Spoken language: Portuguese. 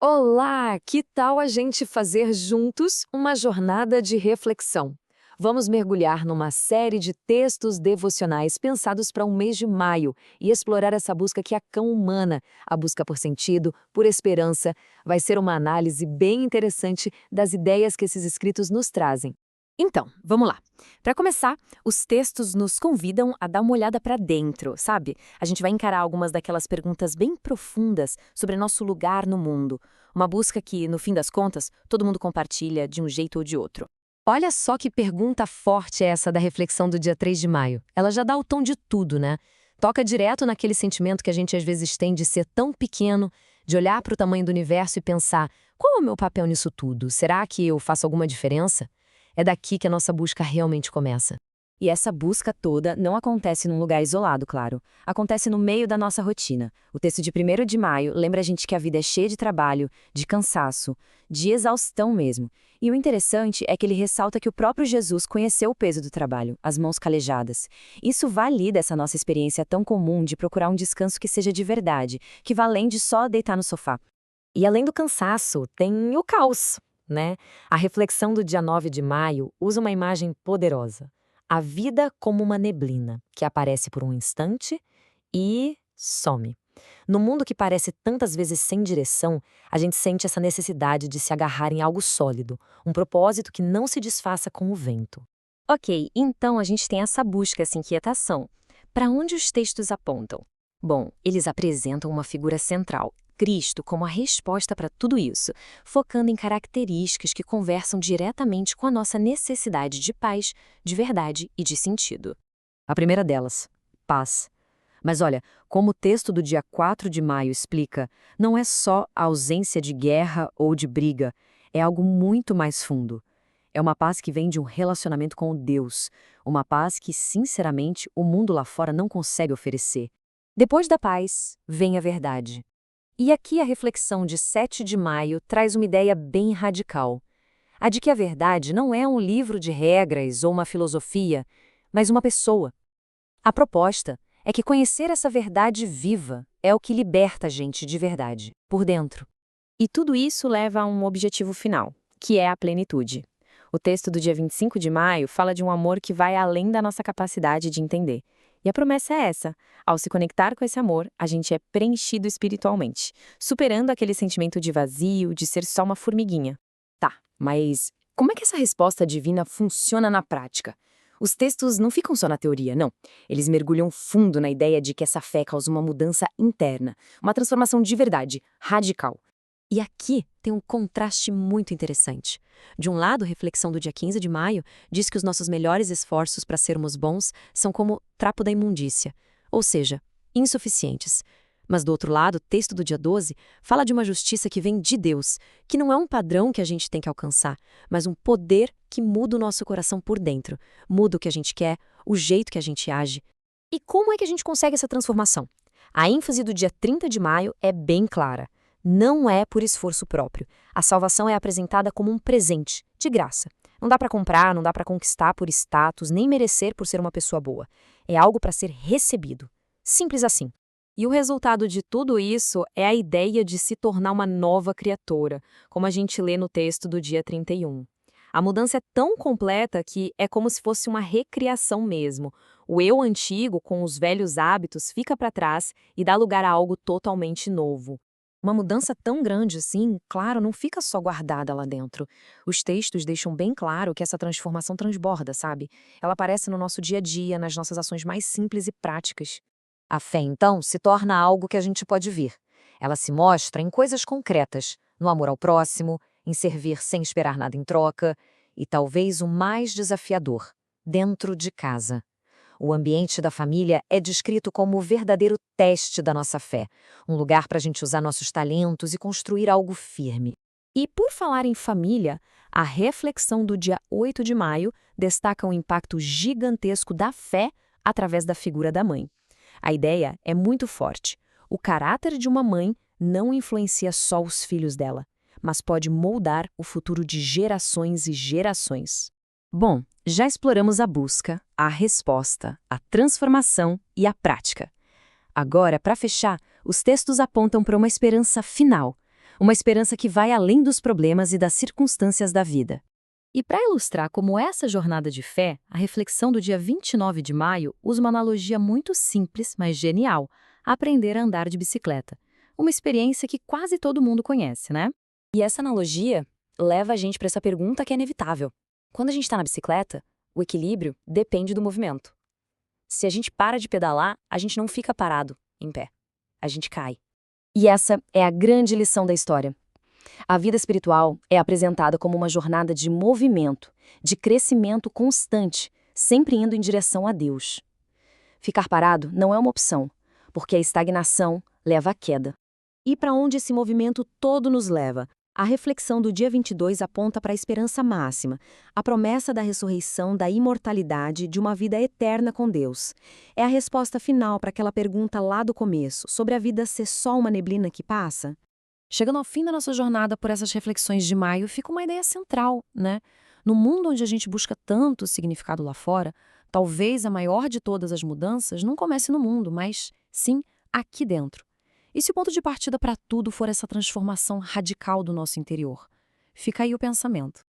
Olá! Que tal a gente fazer juntos uma jornada de reflexão? Vamos mergulhar numa série de textos devocionais pensados para um mês de maio e explorar essa busca que é a cão humana, a busca por sentido, por esperança. Vai ser uma análise bem interessante das ideias que esses escritos nos trazem. Então, vamos lá. Para começar, os textos nos convidam a dar uma olhada para dentro, sabe? A gente vai encarar algumas daquelas perguntas bem profundas sobre nosso lugar no mundo. Uma busca que, no fim das contas, todo mundo compartilha de um jeito ou de outro. Olha só que pergunta forte é essa da reflexão do dia 3 de maio. Ela já dá o tom de tudo, né? Toca direto naquele sentimento que a gente às vezes tem de ser tão pequeno, de olhar para o tamanho do universo e pensar: qual é o meu papel nisso tudo? Será que eu faço alguma diferença? É daqui que a nossa busca realmente começa. E essa busca toda não acontece num lugar isolado, claro. Acontece no meio da nossa rotina. O texto de 1º de maio lembra a gente que a vida é cheia de trabalho, de cansaço, de exaustão mesmo. E o interessante é que ele ressalta que o próprio Jesus conheceu o peso do trabalho, as mãos calejadas. Isso valida essa nossa experiência tão comum de procurar um descanso que seja de verdade, que vá além de só deitar no sofá. E além do cansaço, tem o caos, né? A reflexão do dia 9 de maio usa uma imagem poderosa. A vida como uma neblina, que aparece por um instante e some. No mundo que parece tantas vezes sem direção, a gente sente essa necessidade de se agarrar em algo sólido, um propósito que não se desfaça com o vento. Ok, então a gente tem essa busca, essa inquietação. Para onde os textos apontam? Bom, eles apresentam uma figura central, Cristo, como a resposta para tudo isso, focando em características que conversam diretamente com a nossa necessidade de paz, de verdade e de sentido. A primeira delas, paz. Mas olha, como o texto do dia 4 de maio explica, não é só a ausência de guerra ou de briga, é algo muito mais fundo. É uma paz que vem de um relacionamento com Deus, uma paz que, sinceramente, o mundo lá fora não consegue oferecer. Depois da paz, vem a verdade. E aqui a reflexão de 7 de maio traz uma ideia bem radical. A de que a verdade não é um livro de regras ou uma filosofia, mas uma pessoa. A proposta é que conhecer essa verdade viva é o que liberta a gente de verdade, por dentro. E tudo isso leva a um objetivo final, que é a plenitude. O texto do dia 25 de maio fala de um amor que vai além da nossa capacidade de entender. E a promessa é essa: ao se conectar com esse amor, a gente é preenchido espiritualmente, superando aquele sentimento de vazio, de ser só uma formiguinha. Tá, mas como é que essa resposta divina funciona na prática? Os textos não ficam só na teoria, não. Eles mergulham fundo na ideia de que essa fé causa uma mudança interna, uma transformação de verdade, radical. E aqui tem um contraste muito interessante. De um lado, a reflexão do dia 15 de maio diz que os nossos melhores esforços para sermos bons são como trapo da imundícia, ou seja, insuficientes. Mas do outro lado, o texto do dia 12 fala de uma justiça que vem de Deus, que não é um padrão que a gente tem que alcançar, mas um poder que muda o nosso coração por dentro, muda o que a gente quer, o jeito que a gente age. E como é que a gente consegue essa transformação? A ênfase do dia 30 de maio é bem clara. Não é por esforço próprio. A salvação é apresentada como um presente, de graça. Não dá para comprar, não dá para conquistar por status, nem merecer por ser uma pessoa boa. É algo para ser recebido. Simples assim. E o resultado de tudo isso é a ideia de se tornar uma nova criatura, como a gente lê no texto do dia 31. A mudança é tão completa que é como se fosse uma recriação mesmo. O eu antigo, com os velhos hábitos, fica para trás e dá lugar a algo totalmente novo. Uma mudança tão grande assim, claro, não fica só guardada lá dentro. Os textos deixam bem claro que essa transformação transborda, sabe? Ela aparece no nosso dia a dia, nas nossas ações mais simples e práticas. A fé, então, se torna algo que a gente pode ver. Ela se mostra em coisas concretas, no amor ao próximo, em servir sem esperar nada em troca e talvez o mais desafiador, dentro de casa. O ambiente da família é descrito como o verdadeiro teste da nossa fé, um lugar para a gente usar nossos talentos e construir algo firme. E por falar em família, a reflexão do dia 8 de maio destaca o impacto gigantesco da fé através da figura da mãe. A ideia é muito forte. O caráter de uma mãe não influencia só os filhos dela, mas pode moldar o futuro de gerações e gerações. Bom, já exploramos a busca, a resposta, a transformação e a prática. Agora, para fechar, os textos apontam para uma esperança final, Uma esperança que vai além dos problemas e das circunstâncias da vida. E para ilustrar como essa jornada de fé, a reflexão do dia 29 de maio usa uma analogia muito simples, mas genial: aprender a andar de bicicleta. Uma experiência que quase todo mundo conhece, né? E essa analogia leva a gente para essa pergunta que é inevitável. Quando a gente está na bicicleta, o equilíbrio depende do movimento. Se a gente para de pedalar, a gente não fica parado, em pé. A gente cai. E essa é a grande lição da história. A vida espiritual é apresentada como uma jornada de movimento, de crescimento constante, sempre indo em direção a Deus. Ficar parado não é uma opção, porque a estagnação leva à queda. E para onde esse movimento todo nos leva? A reflexão do dia 22 aponta para a esperança máxima, a promessa da ressurreição, da imortalidade, de uma vida eterna com Deus. É a resposta final para aquela pergunta lá do começo, sobre a vida ser só uma neblina que passa. Chegando ao fim da nossa jornada por essas reflexões de maio, fica uma ideia central, né? No mundo onde a gente busca tanto significado lá fora, talvez a maior de todas as mudanças não comece no mundo, mas sim aqui dentro. E se o ponto de partida para tudo for essa transformação radical do nosso interior? Fica aí o pensamento.